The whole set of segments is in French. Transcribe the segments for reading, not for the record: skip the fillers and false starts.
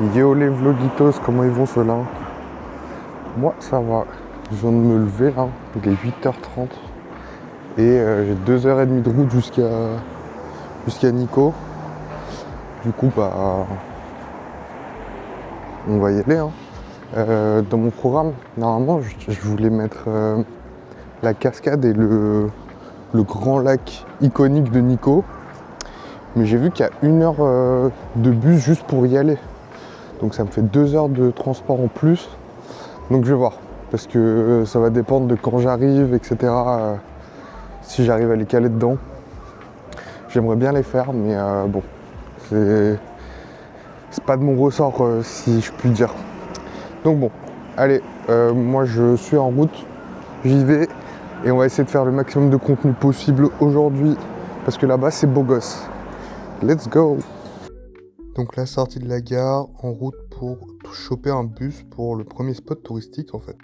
Yo les vlogitos, comment ils vont ceux-là? Moi ça va, je viens de me lever là, il est 8h30 et j'ai 2h30 de route jusqu'à Nico. Du coup bah on va y aller hein. Dans mon programme, normalement je voulais mettre la cascade et le grand lac iconique de Nico. Mais j'ai vu qu'il y a 1 heure de bus juste pour y aller. Donc ça me fait 2 heures de transport en plus. Donc je vais voir. Parce que ça va dépendre de quand j'arrive, etc. Si j'arrive à les caler dedans. J'aimerais bien les faire, mais bon. C'est pas de mon ressort, si je puis dire. Donc bon, allez, moi je suis en route. J'y vais. Et on va essayer de faire le maximum de contenu possible aujourd'hui. Parce que là-bas c'est beau gosse. Let's go! Donc la sortie de la gare, en route pour choper un bus pour le premier spot touristique en fait.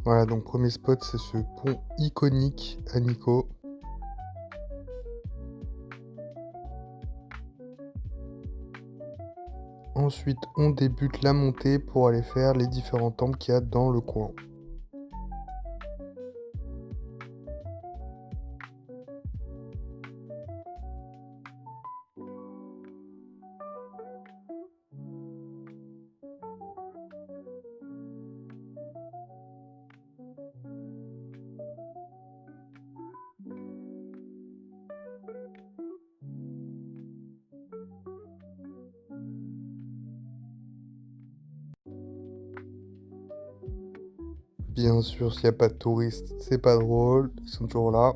Voilà, donc premier spot c'est ce pont iconique à Nico. Ensuite on débute la montée pour aller faire les différents temples qu'il y a dans le coin. Bien sûr, s'il n'y a pas de touristes, c'est pas drôle, ils sont toujours là.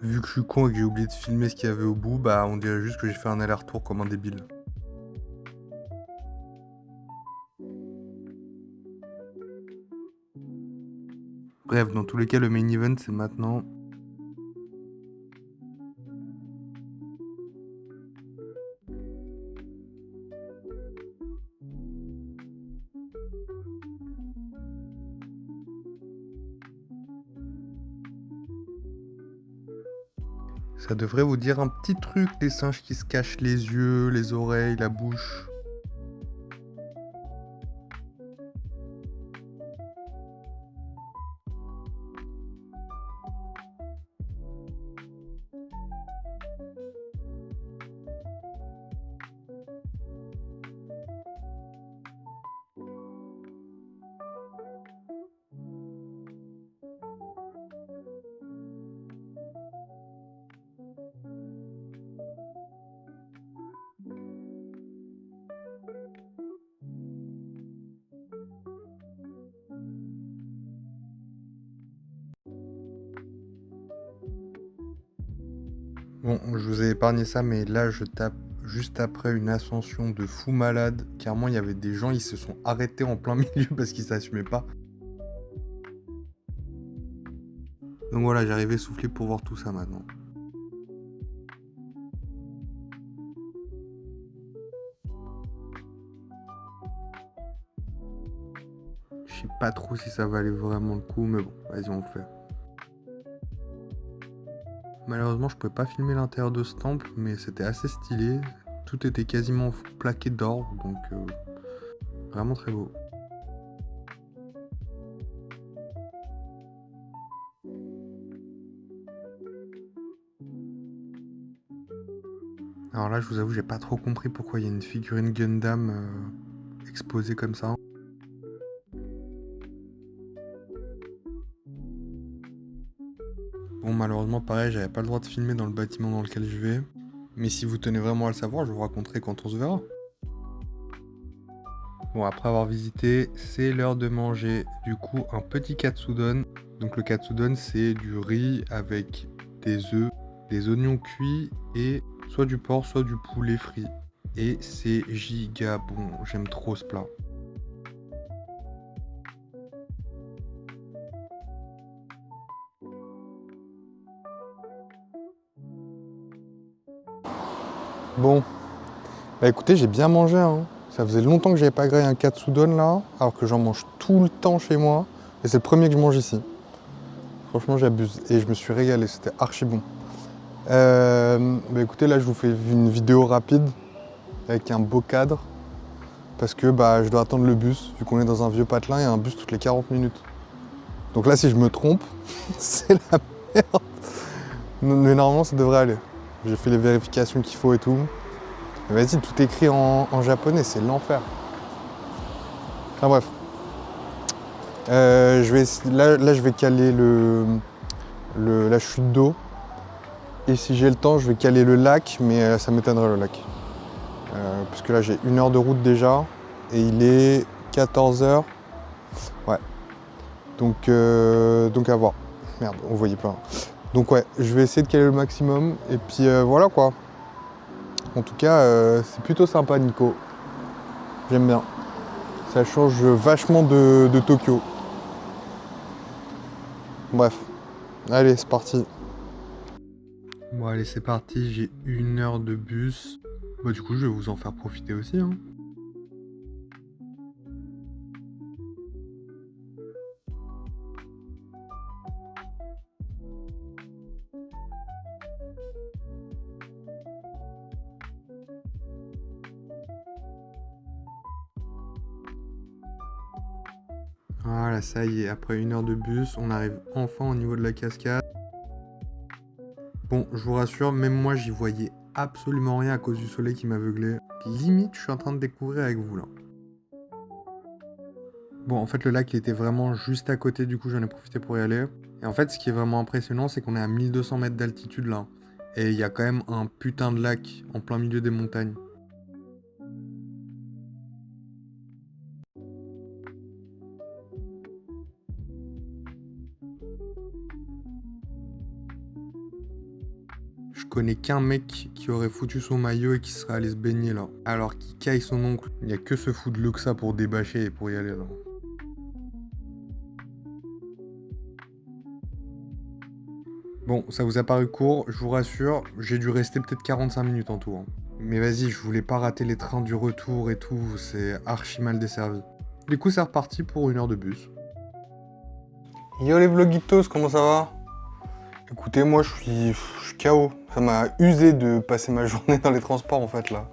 Vu que je suis con et que j'ai oublié de filmer ce qu'il y avait au bout, bah on dirait juste que j'ai fait un aller-retour comme un débile. Bref, dans tous les cas, le main event c'est maintenant. Ça devrait vous dire un petit truc, les singes qui se cachent les yeux, les oreilles, la bouche. Bon, je vous ai épargné ça, mais là je tape juste après une ascension de fou malade. Clairement, il y avait des gens, ils se sont arrêtés en plein milieu parce qu'ils s'assumaient pas. Donc voilà, j'arrivais essoufflé pour voir tout ça maintenant. Je sais pas trop si ça valait vraiment le coup, mais bon, vas-y, on le fait. Malheureusement, je pouvais pas filmer l'intérieur de ce temple, mais c'était assez stylé. Tout était quasiment plaqué d'or, donc vraiment très beau. Alors là, je vous avoue, j'ai pas trop compris pourquoi il y a une figurine Gundam exposée comme ça. Bon, malheureusement, pareil, j'avais pas le droit de filmer dans le bâtiment dans lequel je vais. Mais si vous tenez vraiment à le savoir, je vous raconterai quand on se verra. Bon, après avoir visité, c'est l'heure de manger. Du coup, un petit katsudon. Donc le katsudon, c'est du riz avec des œufs, des oignons cuits et soit du porc, soit du poulet frit. Et c'est giga bon, j'aime trop ce plat. Bon, bah écoutez, j'ai bien mangé, hein. Ça faisait longtemps que j'avais pas grillé un katsudon là, alors que j'en mange tout le temps chez moi. Et c'est le premier que je mange ici. Franchement, j'abuse. Et je me suis régalé, c'était archi bon. Bah écoutez, là je vous fais une vidéo rapide avec un beau cadre. Parce que bah, je dois attendre le bus. Vu qu'on est dans un vieux patelin, il y a un bus toutes les 40 minutes. Donc là, si je me trompe, c'est la merde. Mais normalement, ça devrait aller. J'ai fait les vérifications qu'il faut et tout. Mais vas-y, tout écrit en japonais, c'est l'enfer. Enfin bref. Là, je vais caler la chute d'eau. Et si j'ai le temps, je vais caler le lac, mais ça m'étonnerait le lac. Parce que là, j'ai 1 heure de route déjà. Et il est 14 h. Ouais. Donc à voir. Merde, on voyait pas. Donc ouais, je vais essayer de caler le maximum. Et puis voilà quoi. En tout cas, c'est plutôt sympa Nico. J'aime bien. Ça change vachement de Tokyo. Bref. Allez, c'est parti. Bon allez, c'est parti. J'ai 1 heure de bus. Bah du coup, je vais vous en faire profiter aussi, hein. Voilà, ça y est, après 1 heure de bus, on arrive enfin au niveau de la cascade. Bon, je vous rassure, même moi, j'y voyais absolument rien à cause du soleil qui m'aveuglait. Limite, je suis en train de découvrir avec vous, là. Bon, en fait, le lac, il était vraiment juste à côté, du coup, j'en ai profité pour y aller. Et en fait, ce qui est vraiment impressionnant, c'est qu'on est à 1200 mètres d'altitude, là. Et il y a quand même un putain de lac en plein milieu des montagnes. Je connais qu'un mec qui aurait foutu son maillot et qui serait allé se baigner là. Alors qu'il caille son oncle. Il n'y a que ce fou de luxe pour débâcher et pour y aller là. Bon, ça vous a paru court, je vous rassure, j'ai dû rester peut-être 45 minutes en tout, hein. Mais vas-y, je voulais pas rater les trains du retour et tout, c'est archi mal desservi. Du coup, c'est reparti pour 1 heure de bus. Yo les vlogitos, comment ça va? Écoutez, moi je suis KO. Ça m'a usé de passer ma journée dans les transports en fait là.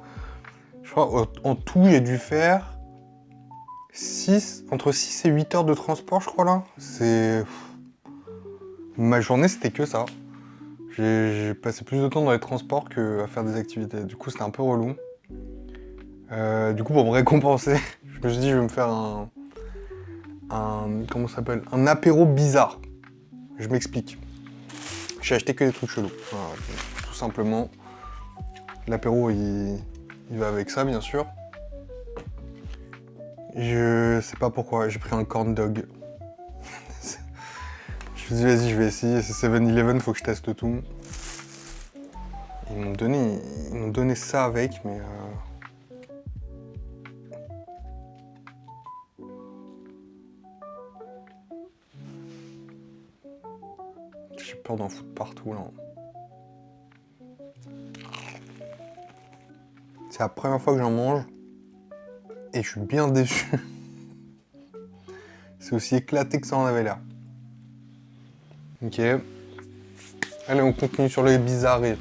Je crois en tout, j'ai dû faire entre 6 et 8 heures de transport, je crois là. Ma journée, c'était que ça. J'ai passé plus de temps dans les transports qu'à faire des activités. Du coup, c'était un peu relou. Du coup, pour me récompenser, je me suis dit, je vais me faire comment ça s'appelle? Un apéro bizarre. Je m'explique. J'ai acheté que des trucs chelous. Voilà, tout simplement. L'apéro, il va avec ça, bien sûr. Je sais pas pourquoi, j'ai pris un corn dog. Je me suis dit, vas-y, je vais essayer. C'est 7-Eleven, faut que je teste tout. Ils m'ont donné ça avec, mais... J'ai peur d'en foutre partout, là. C'est la première fois que j'en mange. Et je suis bien déçu. C'est aussi éclaté que ça en avait l'air. Ok. Allez, on continue sur les bizarreries.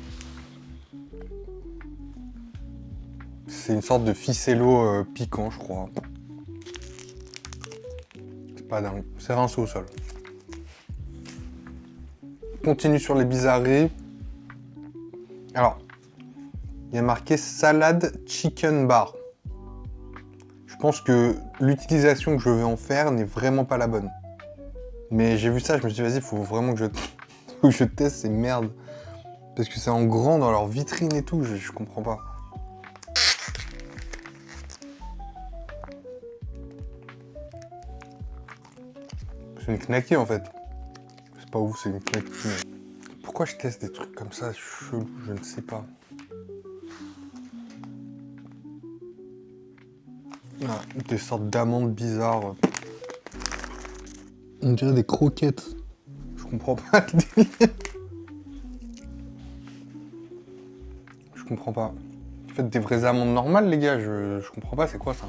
C'est une sorte de ficello piquant, je crois. C'est pas dingue. C'est rincé au sol. Continue sur les bizarreries. Alors, il y a marqué salade chicken bar. Je pense que l'utilisation que je vais en faire n'est vraiment pas la bonne. Mais j'ai vu ça, je me suis dit, vas-y, il faut vraiment que je teste ces merdes. Parce que c'est en grand dans leur vitrine et tout, je comprends pas. C'est une knacky en fait. C'est pas ouf, c'est une knacky. Pourquoi je teste des trucs comme ça chelou, je ne sais pas. Ah, des sortes d'amandes bizarres. On dirait des croquettes. Je comprends pas le délire. Je comprends pas. Faites des vraies amandes normales, les gars. Je comprends pas, c'est quoi ça?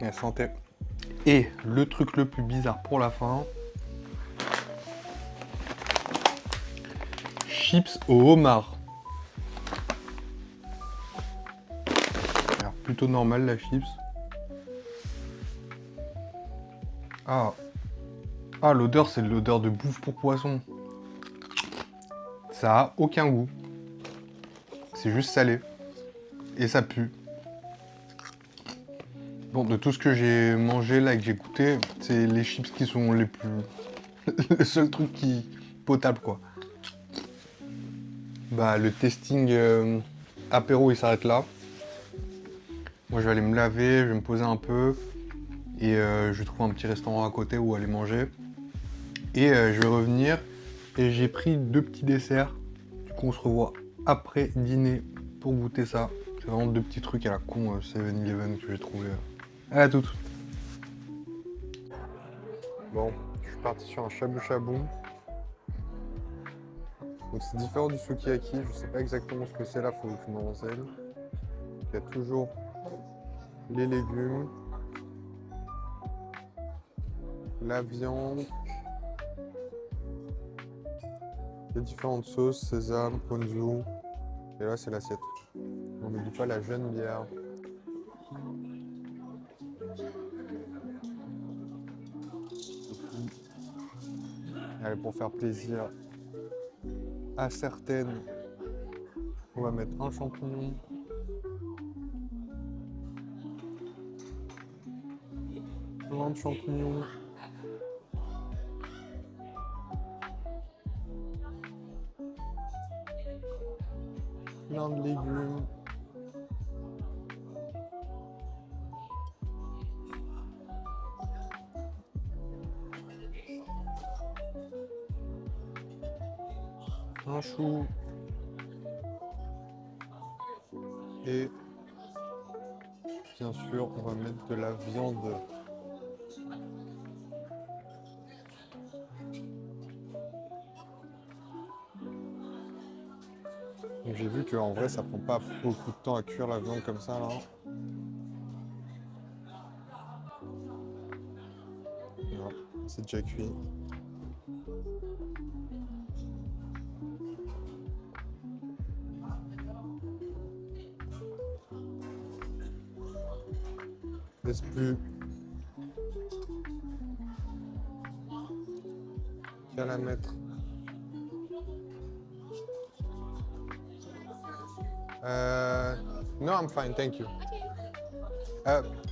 Et santé. Et le truc le plus bizarre pour la fin. Chips au homard. Alors, plutôt normal la chips. Ah. Ah, l'odeur, c'est l'odeur de bouffe pour poisson. Ça a aucun goût. C'est juste salé. Et ça pue. Bon, de tout ce que j'ai mangé là et que j'ai goûté, c'est les chips qui sont les plus... le seul truc qui... potable, quoi. Bah, le testing apéro, il s'arrête là. Moi, je vais aller me laver, je vais me poser un peu. Et je vais trouver un petit restaurant à côté où aller manger. Et je vais revenir. Et j'ai pris 2 petits desserts. Du coup, on se revoit après dîner pour goûter ça. C'est vraiment 2 petits trucs à la con 7-Eleven que j'ai trouvé. À toutes. Bon, je suis parti sur un shabu-shabu. Donc c'est différent du sukiyaki, je sais pas exactement ce que c'est là, faut que je me renseigne. Il y a toujours les légumes, la viande, les différentes sauces, sésame, ponzu, et là c'est l'assiette. On n'oublie pas la jeune bière. Allez, pour faire plaisir à certaines, on va mettre un champignon. Plein de champignons. Plein de légumes. Un chou. Et bien sûr, on va mettre de la viande. Donc j'ai vu qu'en vrai, ça prend pas beaucoup de temps à cuire la viande comme ça là. Voilà, c'est déjà cuit. Reste plus qu'à la mettre. No, I'm fine, thank you.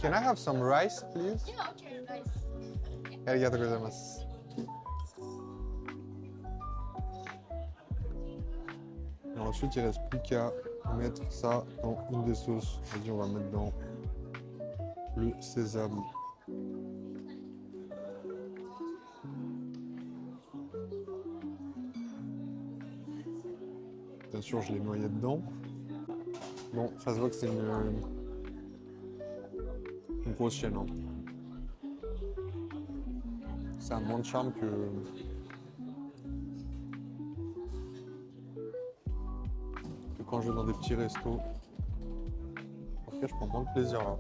Can I have some rice, please? Yeah, okay, nice. Arigatou gozaimasu. Et ensuite, il reste plus qu'à mettre ça dans une des sauces. Vas-y, on va mettre dans le sésame. Bien sûr, je l'ai noyé dedans. Bon, ça se voit que c'est une grosse chaîne. Hein. Ça a moins de charme que quand je vais dans des petits restos. En tout cas, je prends moins de plaisir là.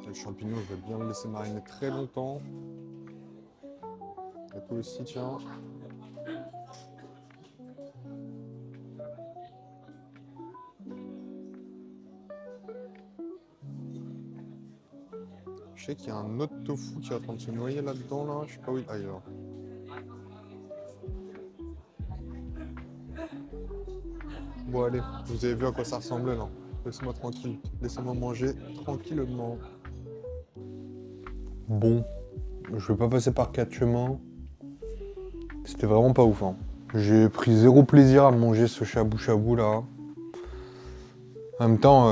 Le champignon, je vais bien le laisser mariner très longtemps. Et toi aussi, tiens. Je sais qu'il y a un autre tofu qui est en train de se noyer là-dedans, là. Je sais pas où il... ailleurs. Bon, allez, vous avez vu à quoi ça ressemblait, là. Laissez-moi tranquille. Laissez-moi manger tranquillement. Bon, je vais pas passer par 4 chemins. C'était vraiment pas ouf. Hein. J'ai pris zéro plaisir à manger ce shabu-shabu là. En même temps,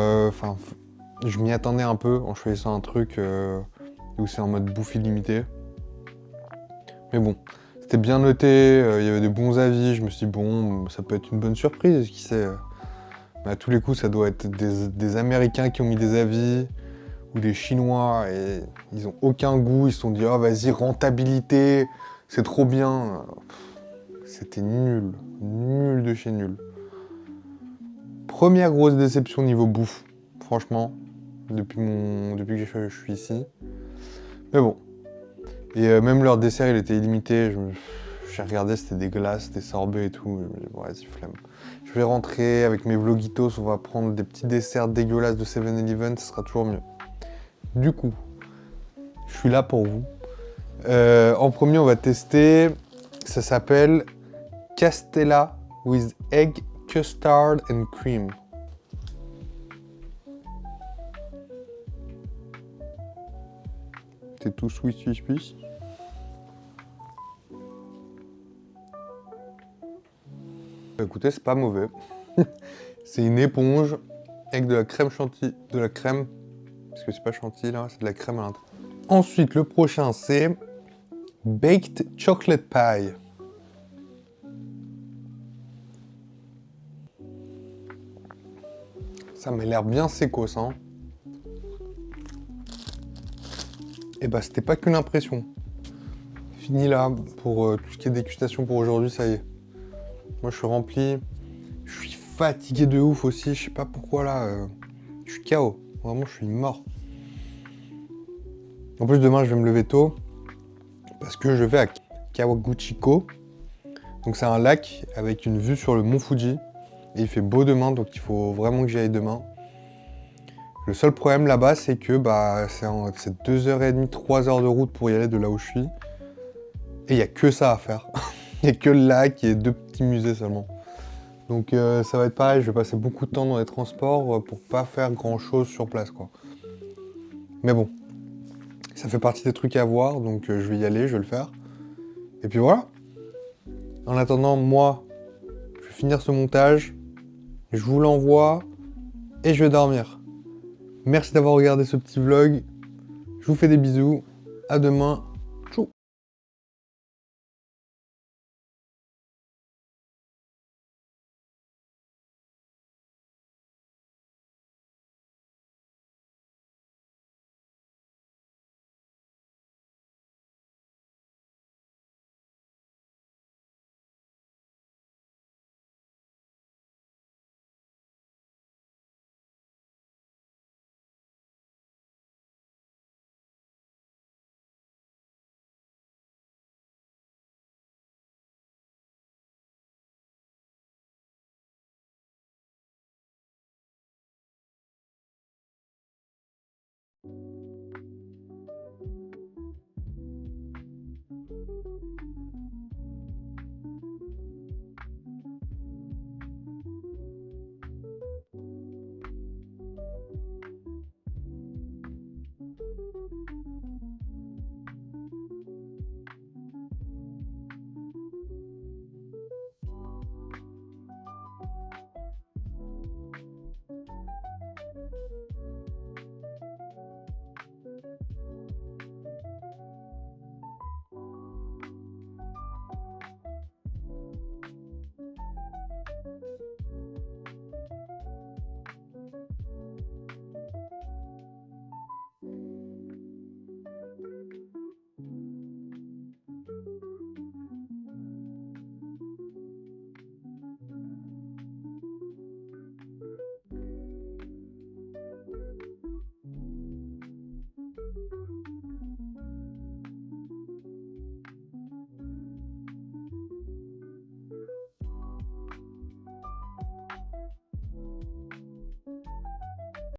je m'y attendais un peu en choisissant un truc où c'est en mode bouffe illimitée. Mais bon, c'était bien noté, il y avait des bons avis, je me suis dit bon, ça peut être une bonne surprise, qui sait. Mais à tous les coups, ça doit être des Américains qui ont mis des avis, ou des Chinois, et ils ont aucun goût, ils se sont dit oh vas-y, rentabilité, c'est trop bien. C'était nul, nul de chez nul. Première grosse déception niveau bouffe, franchement, depuis que je suis ici. Mais bon. Et même leur dessert, il était illimité. J'ai regardé, c'était des glaces, des sorbets et tout. Je me dis, bon, vas-y, flemme. Je vais rentrer avec mes vlogitos, on va prendre des petits desserts dégueulasses de 7-Eleven, ce sera toujours mieux. Du coup, je suis là pour vous. En premier, on va tester, ça s'appelle Castella with Egg, Custard and Cream. C'est tout swiss. Écoutez, c'est pas mauvais. C'est une éponge avec de la crème chantilly, parce que c'est pas chantilly là, c'est de la crème à l'intérieur. Ensuite, le prochain c'est Baked Chocolate Pie. Ça m'a l'air bien sécos, hein. Et bah c'était pas qu'une impression. Fini là pour tout ce qui est dégustation pour aujourd'hui, ça y est. Moi je suis rempli. Je suis fatigué de ouf aussi, je sais pas pourquoi là. Je suis KO. Vraiment je suis mort. En plus demain je vais me lever tôt. Parce que je vais à Kawaguchiko. Donc c'est un lac avec une vue sur le mont Fuji. Et il fait beau demain, donc il faut vraiment que j'y aille demain. Le seul problème là-bas, c'est que c'est 2h30, 3h de route pour y aller de là où je suis. Et il n'y a que ça à faire. Il n'y a que le lac et 2 petits musées seulement. Donc ça va être pareil, je vais passer beaucoup de temps dans les transports pour pas faire grand-chose sur place, quoi. Mais bon, ça fait partie des trucs à voir, donc je vais y aller, je vais le faire. Et puis voilà. En attendant, moi, je vais finir ce montage, je vous l'envoie et je vais dormir. Merci d'avoir regardé ce petit vlog. Je vous fais des bisous. À demain.